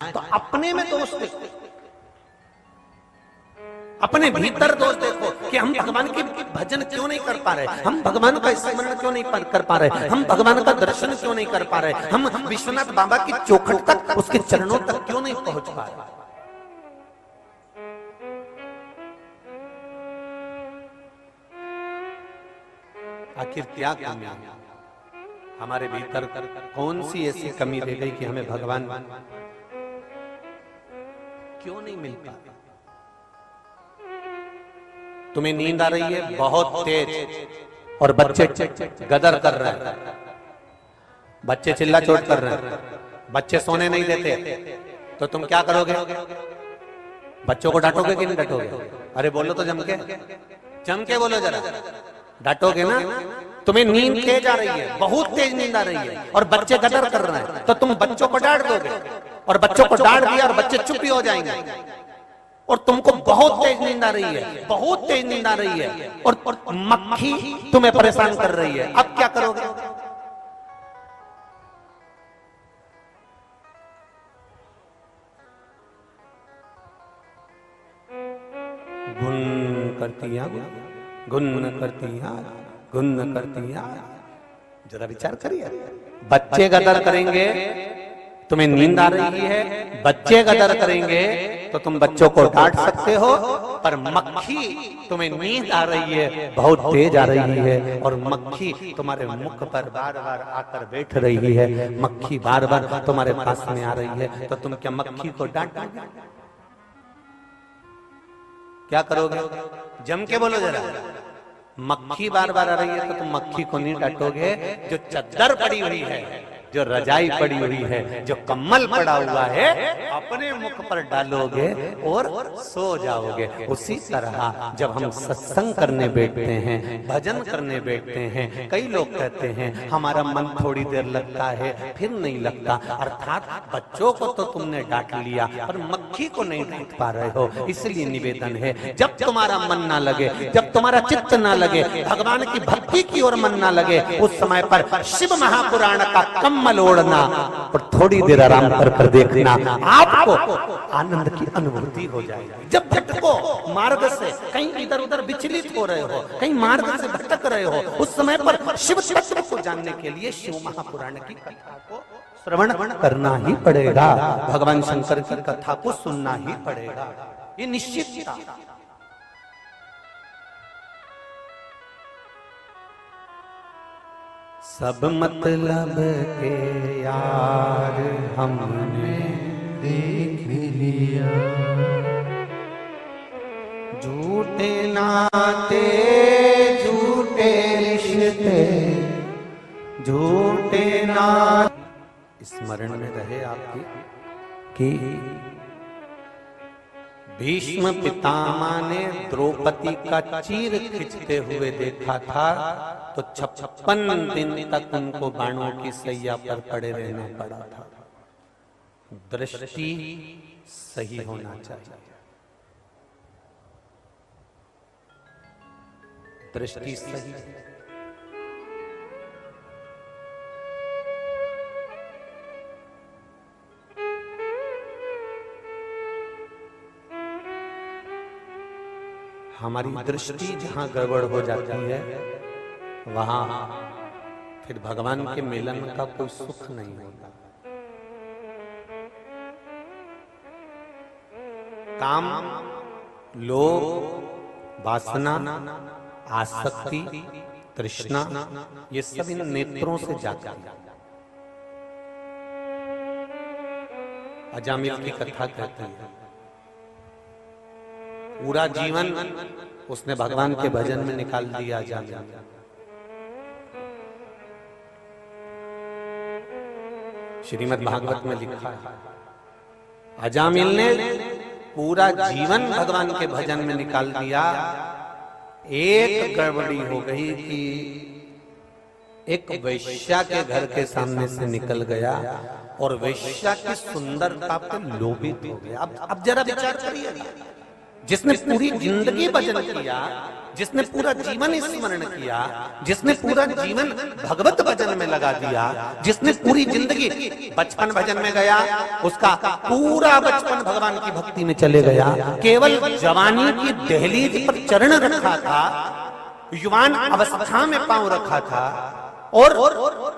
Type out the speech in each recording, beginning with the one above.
तो अपने में दोष देखो, अपने भीतर दोष देखो कि हम भगवान की भजन क्यों नहीं कर पा रहे, हम भगवान का स्मरण क्यों नहीं कर पा रहे, हम भगवान का दर्शन क्यों नहीं कर पा रहे, हम विश्वनाथ बाबा की चौखट तक, उसके चरणों तक क्यों नहीं पहुंच पा रहे। आखिर क्या कमी है हमारे भीतर, कौन सी ऐसी कमी रह गई कि हमें भगवान क्यों नहीं मिल पाता। तुम्हें नींद आ रही है बहुत तेज और बच्चे गदर कर रहे हैं, बच्चे चिल्ला चोट कर रहे हैं, बच्चे सोने नहीं देते, तो तुम क्या करोगे? बच्चों को डांटोगे कि नहीं डांटोगे? अरे बोलो तो जम के बोलो जरा, डांटोगे ना? तुम्हें नींद तेज आ रही है, बहुत तेज नींद आ रही है और बच्चे गदर कर रहे हैं, तो तुम बच्चों को डांट दोगे और बच्चों को डांट दिया और बच्चे चुप ही हो जाएंगे। और तुमको बहुत तेज नींद आ रही है, बहुत तेज नींद आ रही है और मक्खी तुम्हें परेशान कर रही है, अब क्या करोगे? गुन करती है, गुन करती है, गुन करती है। जरा विचार करिए, बच्चे गदर करेंगे, तुम्हें नींद आ रही है, बच्चे गदर करेंगे तो तुम बच्चों को डांट सकते हो, पर मक्खी, तुम्हें नींद आ रही है, बहुत तेज आ रही है और मक्खी तुम्हारे मुख पर बार बार आकर बैठ रही है, मक्खी बार बार तुम्हारे पास में आ रही है, तो तुम क्या मक्खी को डांटोगे? क्या करोगे? जम के बोलो जरा। मक्खी बार बार आ रही है तो तुम मक्खी को नहीं डांटोगे, जो चद्दर पड़ी हुई है, जो रजाई पड़ी हुई है, जो कम्बल पड़ा हुआ है, अपने मुख पर डालोगे और सो जाओगे। उसी तरह जब हम सत्संग करने बैठते हैं, भजन करने बैठते हैं, कई लोग कहते हैं हमारा मन थोड़ी देर लगता है फिर नहीं लगता, अर्थात बच्चों को तो तुमने डांट लिया पर मक्खी को नहीं डांट पा रहे हो। इसलिए निवेदन है, जब तुम्हारा मन ना लगे, जब तुम्हारा चित्त ना लगे, भगवान की भक्ति की ओर मन ना लगे, उस समय पर शिव महापुराण का कम्बल ओढ़ना और थोड़ी देर आराम कर देखना, आपको आनंद की अनुभूति हो जाएगी। जब भटको मार्ग से, कहीं इधर उधर विचलित हो रहे हो, कहीं मार्ग से भटक रहे हो, उस समय पर शिव तत्व को जानने के लिए शिव महापुराण की कथा को श्रवण करना ही पड़ेगा, भगवान शंकर की कथा को सुनना ही पड़ेगा, ये निश्चित था। सब मतलब के यार हमने देख लिया, झूठे नाते झूठे रिश्ते, झूठे नाते। स्मरण में रहे आपकी कि भीष्म पितामह ने द्रौपदी का चीर खींचते हुए देखा था, तो 56 दिन तक उनको बाणों की सैया पर पड़े रहना पड़ा था। दृष्टि सही होना चाहिए, दृष्टि सही। हमारी दृष्टि जहां गड़बड़ हो जाती है, वहां फिर भगवान के मिलन का कोई सुख नहीं होता। काम, लोभ, वासना, आसक्ति, तृष्णा, ये सब इन नेत्रों से जाता है। अजामिल की कथा कहती है, पूरा जीवन उसने भगवान के भजन में निकाल दिया। अजामिल श्रीमद् भागवत में लिखा है, अजामिल ने पूरा जीवन भगवान के भजन में निकाल दिया। एक गड़बड़ी हो गई कि एक वैश्या के घर के सामने से निकल गया और वैश्या की सुंदरता पे लोभित हो गया। अब जरा विचार करिए, जिसने पूरी जिंदगी भजन किया, जिसने पूरा जीवन स्मरण किया, जिसने पूरा जीवन भगवत भजन में लगा दिया, जिसने पूरी जिंदगी बचपन भजन में गया, उसका पूरा बचपन भगवान की भक्ति में चले गया, केवल जवानी की दहलीज पर चरण रखा था, युवान अवस्था में पांव रखा था और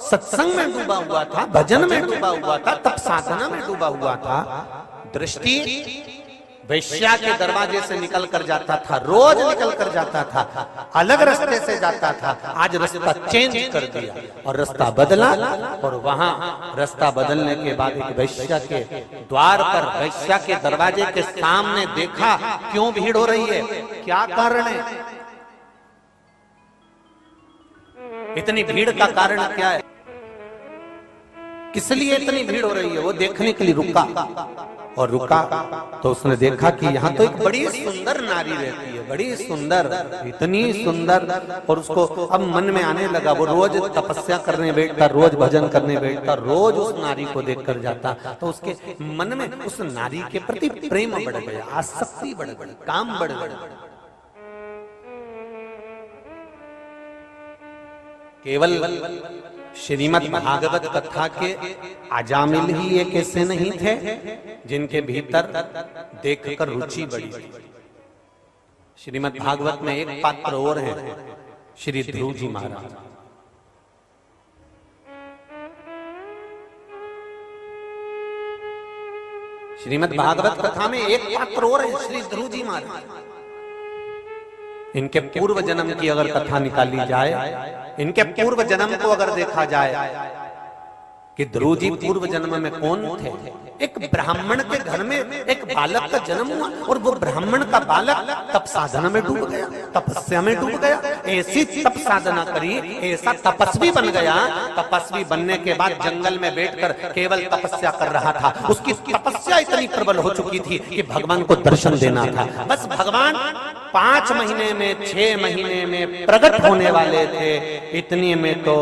सत्संग में डूबा हुआ था, भजन में डूबा हुआ था, तप साधना में डूबा हुआ था, दृष्टि वैश्या के दरवाजे से निकल कर जाता था, रोज निकल कर जाता था, अलग रास्ते से जाता था, आज रास्ता चेंज कर दिया और रास्ता बदला, और वहां रास्ता बदलने के बाद एक वैश्या के द्वार पर, वैश्या के दरवाजे के सामने देखा क्यों भीड़ हो रही है, क्या कारण है, इतनी भीड़ का कारण क्या है, किस लिए इतनी भीड़ हो रही है। वो देखने के लिए रुका और रुका तो उसने देखा कि यहाँ तो एक बड़ी सुंदर नारी रहती है, बड़ी सुंदर, इतनी सुंदर, और उसको अब मन में आने लगा, वो रोज तपस्या करने बैठता, रोज भजन करने बैठता, रोज उस नारी को देखकर जाता, तो उसके मन में उस नारी के प्रति प्रेम बढ़ गया, आसक्ति बढ़ गई, काम बढ़ गया। केवल श्रीमद् भागवत कथा के अजामिल ही एक ऐसे नहीं थे जिनके भीतर देखकर रुचि बढ़ी। श्रीमद् भागवत में एक पात्र और है, श्री ध्रुव जी महाराज। श्रीमद् भागवत कथा में एक पात्र और है, श्री ध्रुव जी महाराज। इनके पूर्व जन्म की अगर कथा निकाली जाए, इनके पूर्व जन्म को अगर देखा जाए कि ध्रुव जी पूर्व जन्म में कौन थे, एक ब्राह्मण के घर में एक बालक का जन्म हुआ और वो ब्राह्मण का बालक तप साधना में डूब गया, तपस्या में डूब गया, ऐसी तप साधना करी, ऐसा तपस्वी बन गया। तपस्वी बनने के बाद जंगल में बैठकर केवल तपस्या कर रहा था, उसकी तपस्या इतनी प्रबल हो चुकी थी कि भगवान को दर्शन देना था। बस भगवान 5 महीने में, 6 महीने में प्रकट होने वाले थे। इतने में तो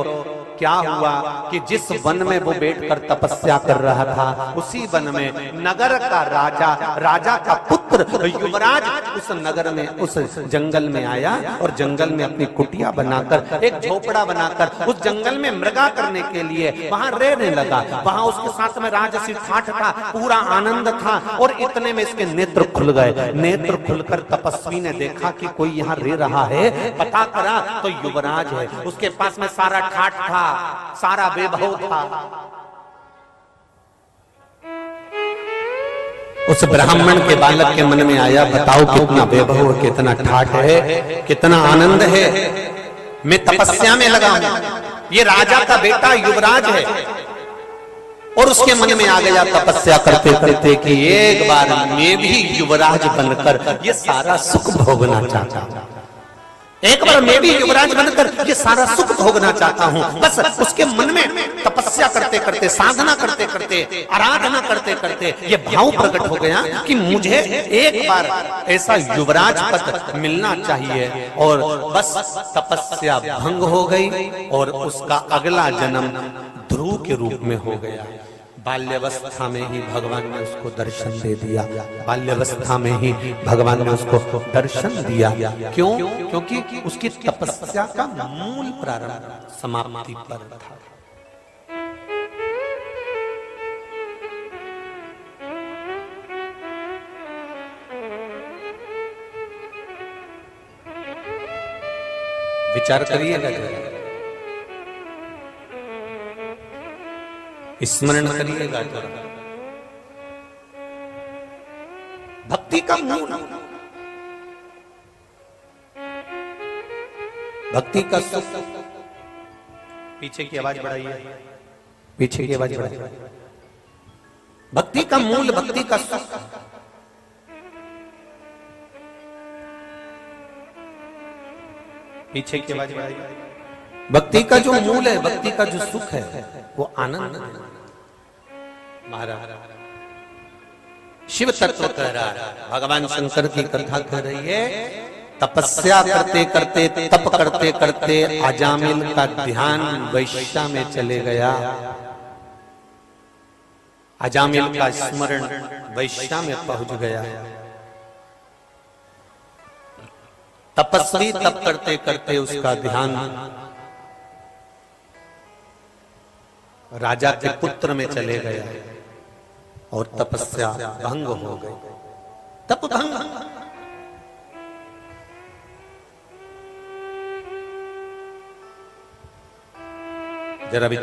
क्या हुआ कि जिस वन में वो बैठकर तपस्या कर रहा था, उसी वन में नगर का राजा, राजा का पुत्र युवराज उस नगर में, उस जंगल में आया और जंगल में अपनी कुटिया बनाकर, एक झोपड़ा बनाकर उस जंगल में मृगा करने के लिए वहां रहने लगा। वहां उसके साथ में राजसी ठाठ था, पूरा आनंद था, और इतने में इसके नेत्र खुल गए। नेत्र खुलकर तपस्वी ने देखा कि कोई यहाँ रह रहा है, पता करा तो युवराज है, उसके पास में सारा ठाठ था, सारा वैभव था। उस ब्राह्मण के बालक के मन में आया, बताओ कितना वैभव, कितना ठाठ है, कितना आनंद है, मैं तपस्या में लगा हूं, ये राजा का बेटा युवराज है। और उसके मन में आ गया तपस्या करते करते कि एक बार मैं भी युवराज बनकर ये सारा सुख भोगना चाहता हूं, एक बार मैं भी युवराज बनकर ये सारा सुख भोगना चाहता हूं। बस उसके मन में तपस्या करते करते, साधना करते करते, आराधना करते करते ये भाव प्रकट हो गया कि मुझे एक बार ऐसा युवराज पद मिलना चाहिए। और बस तपस्या भंग हो गई और उसका अगला जन्म ध्रुव के रूप में हो गया। बाल्यावस्था में ही भगवान ने उसको दर्शन दे दिया, बाल्यावस्था में ही भगवान ने उसको दर्शन दिया। क्यों? क्योंकि उसकी तपस्या का मूल प्रारंभ समाप्ति पर था। विचार करिएगा, स्मरण करिएगा। भक्ति का मूल, भक्ति का सुख। पीछे की आवाज बढ़ाइए, पीछे की आवाज बढ़ाइए। भक्ति का मूल, भक्ति का सुख। पीछे की आवाज बढ़ाइए। भक्ति का जो मूल है, भक्ति का जो सुख है, वो आनंद है। महाराज शिव तत्व कह रहा है, भगवान शंकर की कथा कह रही है। तपस्या करते करते, तप करते करते अजामिल का ध्यान वैश्या में चले गया। अजामिल का स्मरण वैश्या में पहुंच गया। तपस्वी तप करते करते उसका ध्यान राजा के पुत्र में चले गया और तपस्या भंग हो गई। तप भंग। जरा भी